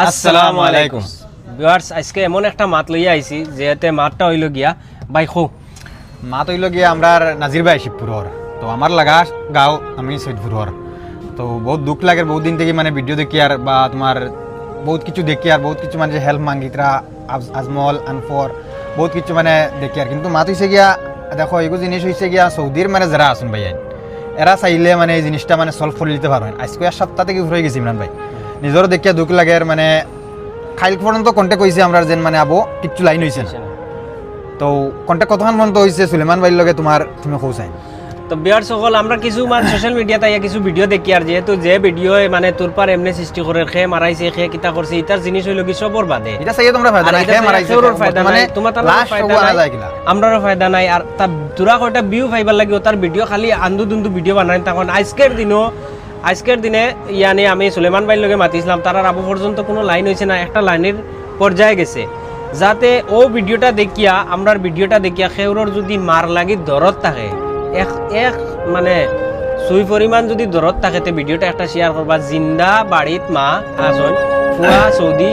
আসসালামু আলাইকুম ভিউয়ার্স, আজকে এমন একটা মাত লইয়া আইছি যেতে মাতটা হইল গিয়া ভাই খো মাত হইল গিয়া আমরা নাজির ভাই শিবপুরর। তো আমার লাগা গাঁও আমি সৈয়দপুরর। তো বহুত দুঃখ লাগে, বহুত দিন থেকে মানে ভিডিও দেখি আর বা তোমার বহুত কিছু দেখি আর বহুত কিছু মানে হেল্প মাঙ্গিতরা আজমল আনফর বহুত কিছু মানে দেখি আর, কিন্তু মাত হয়েছে গিয়া দেখো এগুলো জিনিস হয়েছে গিয়া সৌদির মানে যারা আসুন ভাই এরা চাইলে মানে এই জিনিসটা মানে সলভ করে দিতে পারবেন। আজকে এক সপ্তাহ থেকে ঘুরে গেছি ইমরান ভাই, নিজেরও দেখিয়া দুঃখ লাগে। আর মানে খাইল পর্যন্ত কন্ট্যাক্ট হয়েছে আমরা যেন মানে আবো কিচ্ছু লাইন হয়েছে না। তো কন্ট্যাক্ট কতক্ষণ পর্যন্ত হয়েছে সুলেমান ভাইয়ের লগে তুমি খোঁজাই। তো ভিউয়ার্স সকল আমরা কিছু মানে সোশ্যাল মিডিয়াতে কিছু ভিডিও দেখি আর যেহেতু যে ভিডিও মানে তোর পার এমনি সৃষ্টি করে খে মারাইছে খে কিতা করছে ইতার জিনিস হইল কি সবর বাদে এটা চাইয়ে তোমরা ফায়দা নাই, খে মারাইছে ওর ফায়দা নাই, তোমার তার ফায়দা নাই, আমরারও ফায়দা নাই। আর তা তোরা কয়টা ভিউ পাইবার লাগি তার ভিডিও খালি আন্দু দুন্দু ভিডিও বানাই। তখন আজকের দিনে ইয়ানি আমি সুলেমান ভাইয়ের লগে মাতিছিলাম, তার আর আবু পর্যন্ত কোনো লাইন হয়েছে না, একটা লাইনের পর্যায়ে গেছে। যাতে ও ভিডিওটা দেখিয়া আমরার ভিডিওটা দেখিয়া খেউরর যদি মার লাগি দরদ থাকে এক মানে সুই পরিমাণ যদি দরদ থাকে তে ভিডিওটা একটা শেয়ার করবা। জিন্দা বাড়িত মা আসন ফুয়া সৌদি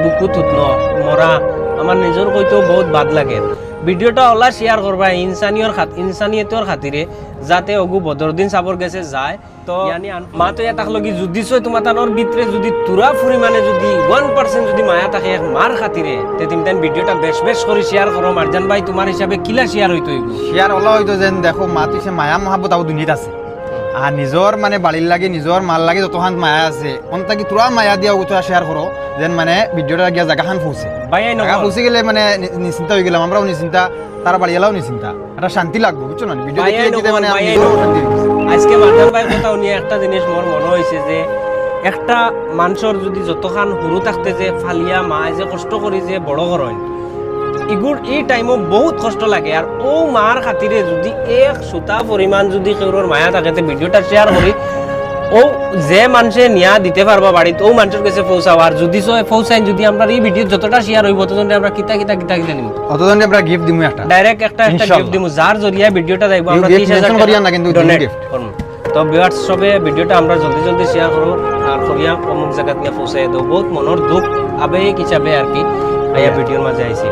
বুকু থুতন মরা আমার নিজের কইতেও বহুত বাদ লাগে। ভিডিওটা ওলা শেয়ার করবা ইনসানিয়তর খাতিরে, যাতে অগু বদরদিন চাবর গেছে যায়। তো মা তো তাক লগি যদি চয় তোমার তানোর ভিতরে যদি তুরা পরিমাণে যদি 1% যদি মায়া থাকে এক মার খাতিরে তে তুমি তাই ভিডিওটা বেশ করে শেয়ার করো। মারজান ভাই তোমার হিসাবে কিলা শেয়ার হইতো? শেয়ার ওলা হইতো যেন দেখো মা তুই মায়া মহাব্বত আবু দুনিয়াত আছে, আর নিজর মানে বাড়ির লাগে নিজর মাল লাগে যতখান মায়া আছে অন্তাকি তোরা মায়া দিয়া তোরা শেয়ার করো যেন মানে ভিডিওটা গিয়া জায়গাখান পৌঁছে পৌঁছে গেলে মানে নিশ্চিন্তা হয়ে গেলাম, আমরাও নিশ্চিন্তা, তারা বাড়ি এলাও নিশ্চিন্তা, একটা শান্তি লাগবে বুঝছো না ভিডিও দেখে মানে আজকে মারজান ভাইয়ের কথা নিয়ে একটা জিনিস মোর মনে হয়েছে যে একটা মানুষের যদি যতখান সরু থাকতে যে ফালিয়া মা যে কষ্ট করি যে বড় করেন ইগুর এই টাইমও বহুত কষ্ট লাগে। আর ও মার খাতিরে যদি এক সুতা পরিমাণ যদি কেউর মায়া থাকে ভিডিওটা শেয়ার করি ও যে মানুষে নিয়া দিতে পারবা বাড়িতে ও মানুষের কাছে পৌঁছাও। আর যদি পৌঁছাই যদি আমরা এই ভিডিও যতটা শেয়ার হইব ততজনে আমরা কিতা নিব, অতজনে আমরা গিফট দিমু, একটা ডাইরেক্ট একটা গিফট দিমু যার জরিয়া ভিডিওটা যাইবো আমরা 30,000 টাকা ডোনেট করব। তো ভিউয়ার্স সবে ভিডিওটা আমরা জলদি শেয়ার করব আর করিয়া অমুক জায়গা নিয়ে পৌঁছাই দেব। বহুত মনের দুঃখ আবেগ হিসাবে আর কি আয়া ভিডিওর মাঝে আইছি।